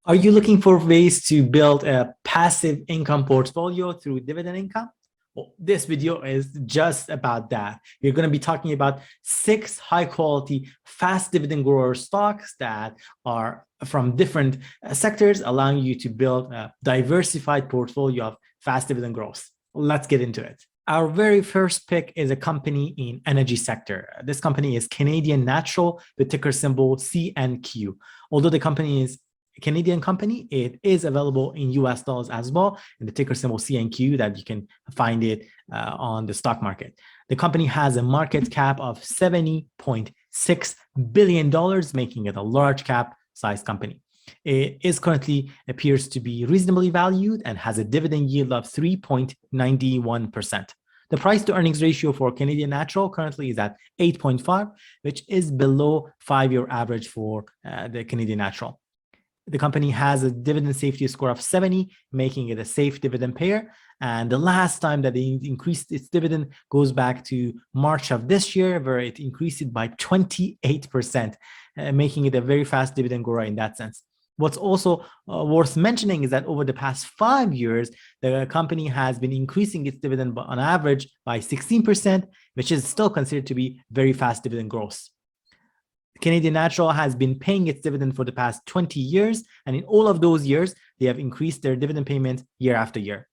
Are you looking for ways to build a passive income portfolio through dividend income? Well, this video is just about that. We're going to be talking about 6 high quality, fast dividend grower stocks that are from different sectors, allowing you to build a diversified portfolio of fast dividend growth. Let's get into it. Our very first pick is a company in energy sector. This company is Canadian Natural, the ticker symbol CNQ. Although the company is a Canadian company, it is available in US dollars as well, in the ticker symbol CNQ, that you can find it on the stock market. The company has a market cap of $70.6 billion, making it a large cap size company. It is currently appears to be reasonably valued and has a dividend yield of 3.91%. The price to earnings ratio for Canadian Natural currently is at 8.5, which is below 5-year average for the Canadian Natural. The company has a dividend safety score of 70, making it a safe dividend payer. And the last time that they increased its dividend goes back to March of this year, where it increased it by 28%, making it a very fast dividend grower in that sense. What's also worth mentioning is that over the past 5 years, the company has been increasing its dividend on average by 16%, which is still considered to be very fast dividend growth. Canadian Natural has been paying its dividend for the past 20 years, and in all of those years, they have increased their dividend payments year after year.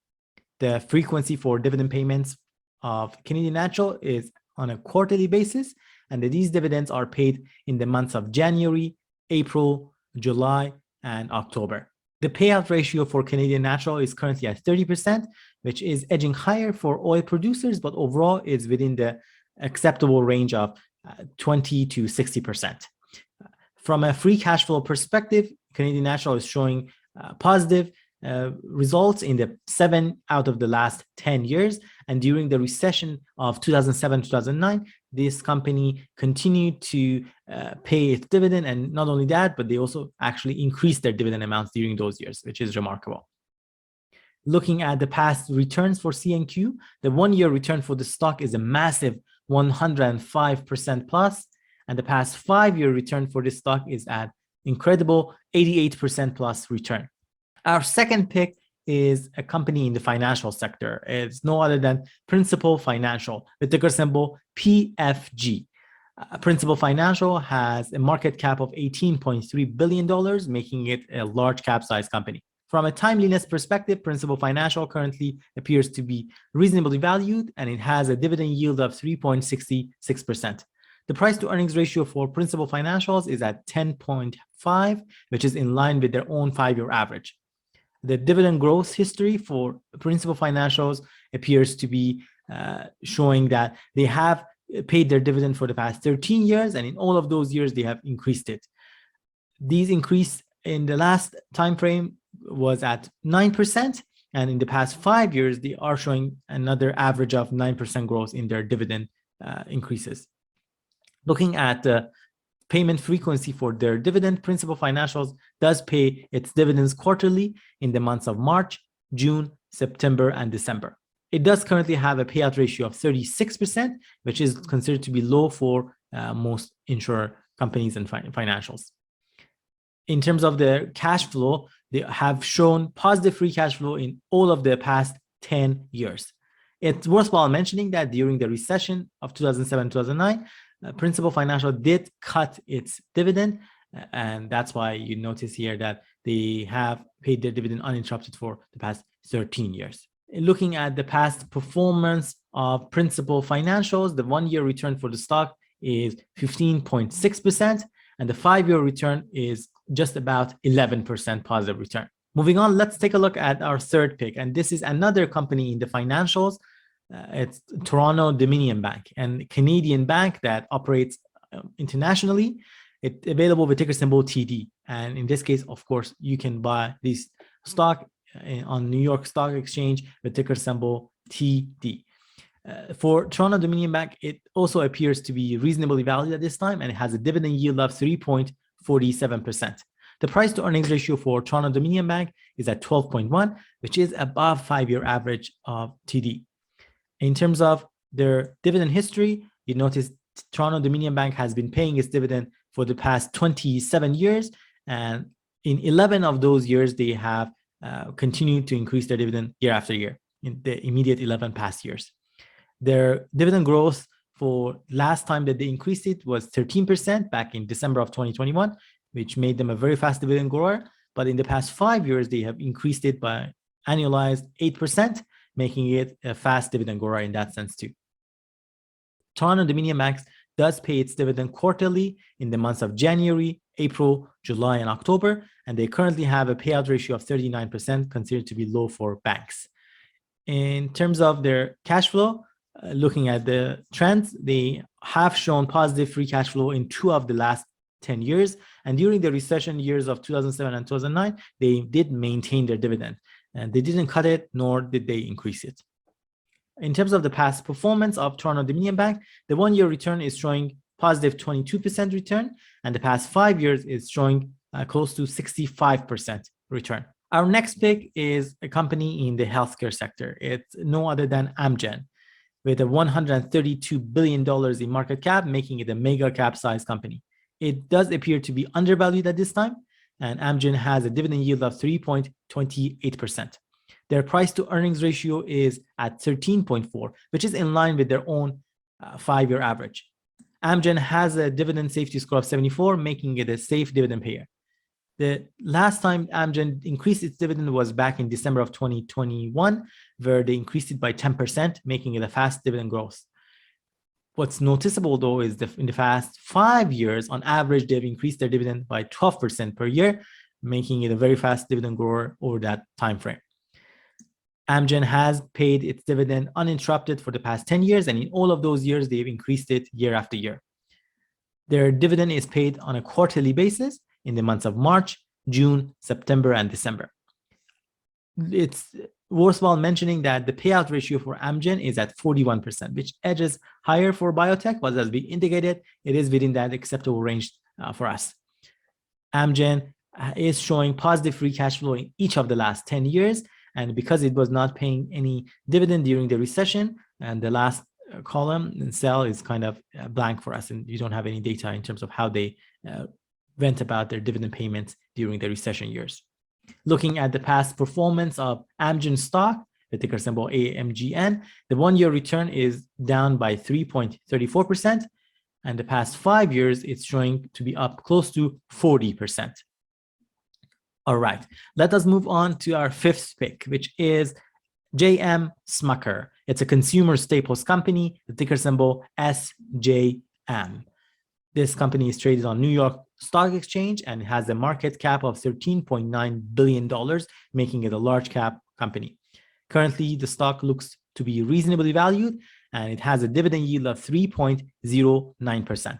The frequency for dividend payments of Canadian Natural is on a quarterly basis, and these dividends are paid in the months of January, April, July, and October. The payout ratio for Canadian Natural is currently at 30%, which is edging higher for oil producers, but overall is within the acceptable range of 20 to 60%. From a free cash flow perspective, Canadian Natural is showing positive results in the 7 out of the last 10 years. And during the recession of 2007-2009, this company continued to pay its dividend. And not only that, but they also actually increased their dividend amounts during those years, which is remarkable. Looking at the past returns for CNQ, the 1-year return for the stock is a massive 105% plus, and the past 5-year return for this stock is at incredible 88% plus return. Our second pick is a company in the financial sector. It's no other than Principal Financial, the ticker symbol PFG. Principal Financial has a market cap of $18.3 billion, making it a large cap size company. From a timeliness perspective, Principal Financial currently appears to be reasonably valued, and it has a dividend yield of 3.66%. The price to earnings ratio for Principal Financials is at 10.5, which is in line with their own 5-year average. The dividend growth history for Principal Financials appears to be showing that they have paid their dividend for the past 13 years, and in all of those years, they have increased it. These increase in the last time frame was at 9%, and in the past 5 years, they are showing another average of 9% growth in their dividend increases. Looking at the payment frequency for their dividend, Principal Financials does pay its dividends quarterly in the months of March, June, September, and December. It does currently have a payout ratio of 36%, which is considered to be low for most insurer companies and financials. In terms of their cash flow, they have shown positive free cash flow in all of the past 10 years. It's worthwhile mentioning that during the recession of 2007-2009, Principal Financial did cut its dividend, and that's why you notice here that they have paid their dividend uninterrupted for the past 13 years. Looking at the past performance of Principal Financials, the 1-year return for the stock is 15.6%, and the 5-year return is just about 11% positive return. Moving on, let's take a look at our third pick, and this is another company in the financials. It's Toronto Dominion Bank, and Canadian bank that operates internationally. It's available with ticker symbol TD, and in this case, of course, you can buy this stock on New York Stock Exchange with ticker symbol TD. For Toronto Dominion Bank, it also appears to be reasonably valued at this time, and it has a dividend yield of 3.47%. The price to earnings ratio for Toronto Dominion Bank is at 12.1, which is above 5-year average of TD. In terms of their dividend history, you notice Toronto Dominion Bank has been paying its dividend for the past 27 years, and In 11 of those years, they have continued to increase their dividend year after year in the immediate 11 past years. Their dividend growth for last time that they increased it was 13% back in December of 2021, which made them a very fast dividend grower. But in the past 5 years, they have increased it by annualized 8%, making it a fast dividend grower in that sense too. Toronto Dominion Bank does pay its dividend quarterly in the months of January, April, July, and October, and they currently have a payout ratio of 39%, considered to be low for banks. In terms of their cash flow, looking at the trends, they have shown positive free cash flow in 2 of the last 10 years. And during the recession years of 2007 and 2009, they did maintain their dividend. And they didn't cut it, nor did they increase it. In terms of the past performance of Toronto Dominion Bank, the 1-year return is showing positive 22% return, and the past 5 years is showing close to 65% return. Our next pick is a company in the healthcare sector. It's no other than Amgen, with a $132 billion in market cap, making it a mega cap size company. It does appear to be undervalued at this time, and Amgen has a dividend yield of 3.28%. Their price to earnings ratio is at 13.4, which is in line with their own 5-year average. Amgen has a dividend safety score of 74, making it a safe dividend payer. The last time Amgen increased its dividend was back in December of 2021, where they increased it by 10%, making it a fast dividend growth. What's noticeable, though, is that in the past 5 years, on average, they've increased their dividend by 12% per year, making it a very fast dividend grower over that time frame. Amgen has paid its dividend uninterrupted for the past 10 years, and in all of those years, they've increased it year after year. Their dividend is paid on a quarterly basis in the months of March, June, September, and December. It's worthwhile mentioning that the payout ratio for Amgen is at 41%, which edges higher for biotech, but as we indicated, it is within that acceptable range for us. Amgen is showing positive free cash flow in each of the last 10 years, and because it was not paying any dividend during the recession, and the last column and cell is kind of blank for us, and you don't have any data in terms of how they went about their dividend payments during the recession years. Looking at the past performance of Amgen stock, the ticker symbol AMGN, the 1-year return is down by 3.34%, and the past 5 years, it's showing to be up close to 40%. All right, let us move on to our 5th pick, which is J.M. Smucker. It's a consumer staples company, the ticker symbol SJM. This company is traded on New York Stock Exchange and has a market cap of $13.9 billion, making it a large cap company. Currently, the stock looks to be reasonably valued, and it has a dividend yield of 3.09%.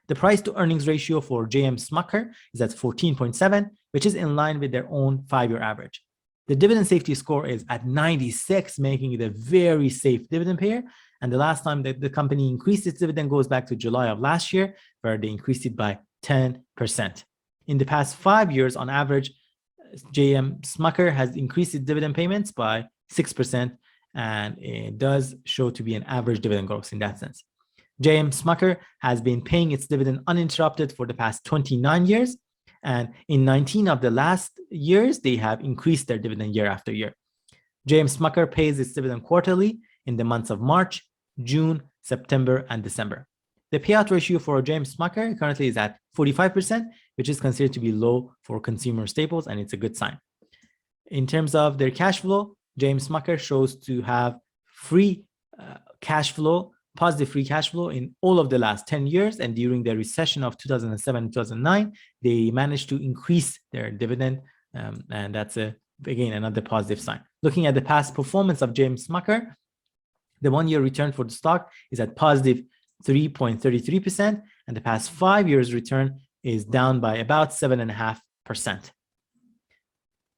The price to earnings ratio for J.M. Smucker is at 14.7, which is in line with their own 5-year average. The dividend safety score is at 96, making it a very safe dividend payer. And the last time that the company increased its dividend goes back to July of last year, where they increased it by 10%. In the past 5 years, on average, J.M. Smucker has increased its dividend payments by 6%, and it does show to be an average dividend growth in that sense. J.M. Smucker has been paying its dividend uninterrupted for the past 29 years, and in 19 of the last years, they have increased their dividend year after year. J.M. Smucker pays its dividend quarterly in the months of March, June, September, and December. The payout ratio for J.M. Smucker currently is at 45%, which is considered to be low for consumer staples, and it's a good sign. In terms of their cash flow, J.M. Smucker shows to have free cash flow, positive free cash flow in all of the last 10 years. And during the recession of 2007-2009, they managed to increase their dividend. And that's, again, another positive sign. Looking at the past performance of J.M. Smucker, the 1-year return for the stock is at positive 3.33%. And the past 5 years return is down by about 7.5%.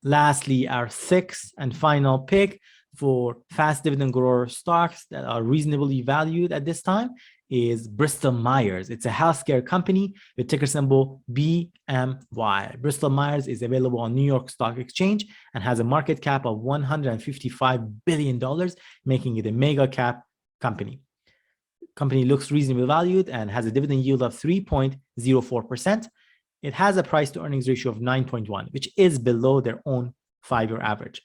Lastly, our 6th and final pick for fast dividend grower stocks that are reasonably valued at this time is Bristol Myers. It's a healthcare company with ticker symbol BMY. Bristol Myers is available on New York Stock Exchange and has a market cap of $155 billion, making it a mega cap company. Company looks reasonably valued and has a dividend yield of 3.04%. it has a price to earnings ratio of 9.1, which is below their own 5-year average.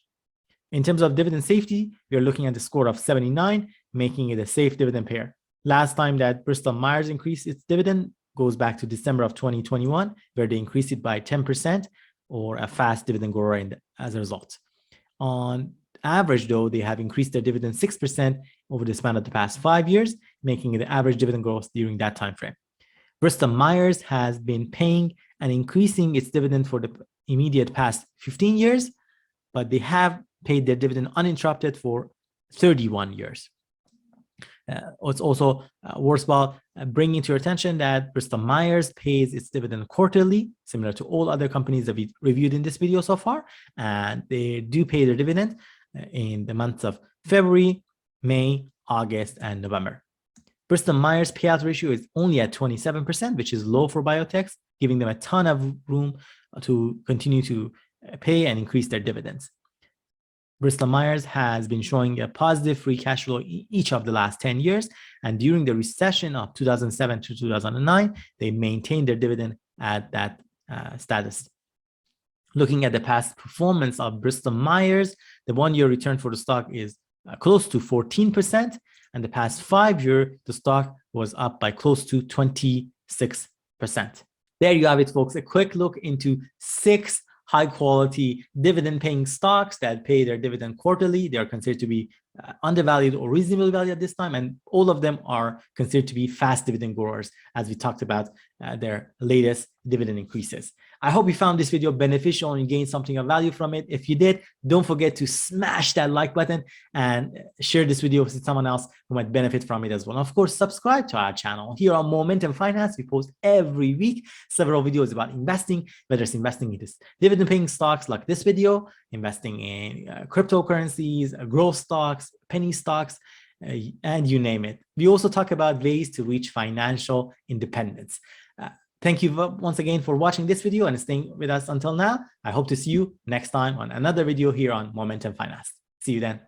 In terms of dividend safety, we are looking at a score of 79, making it a safe dividend payer. Last time that Bristol Myers increased its dividend goes back to December of 2021, where they increased it by 10%, or a fast dividend grower as a result. On average, though, they have increased their dividend 6% over the span of the past 5 years, making it the average dividend growth during that time frame. Bristol Myers has been paying and increasing its dividend for the immediate past 15 years, but they have paid their dividend uninterrupted for 31 years. It's also worthwhile bringing to your attention that Bristol Myers pays its dividend quarterly, similar to all other companies that we reviewed in this video so far, and they do pay their dividend in the months of February, May, August, and November. Bristol Myers payout ratio is only at 27%, which is low for biotechs, giving them a ton of room to continue to pay and increase their dividends. Bristol Myers has been showing a positive free cash flow each of the last 10 years. And during the recession of 2007 to 2009, they maintained their dividend at that status. Looking at the past performance of Bristol Myers, the 1-year return for the stock is close to 14%. And the past 5-year, the stock was up by close to 26%. There you have it, folks. A quick look into 6 high-quality dividend-paying stocks that pay their dividend quarterly. They are considered to be undervalued or reasonably valued at this time, and all of them are considered to be fast dividend growers, as we talked about their latest dividend increases. I hope you found this video beneficial and you gained something of value from it. If you did, don't forget to smash that like button and share this video with someone else who might benefit from it as well. And of course, subscribe to our channel. Here on Moementum Finance, we post every week several videos about investing, whether it's investing in this dividend-paying stocks like this video, investing in cryptocurrencies, growth stocks, penny stocks, and you name it. We also talk about ways to reach financial independence. Thank you once again for watching this video and staying with us until now. I hope to see you next time on another video here on Moementum Finance. See you then.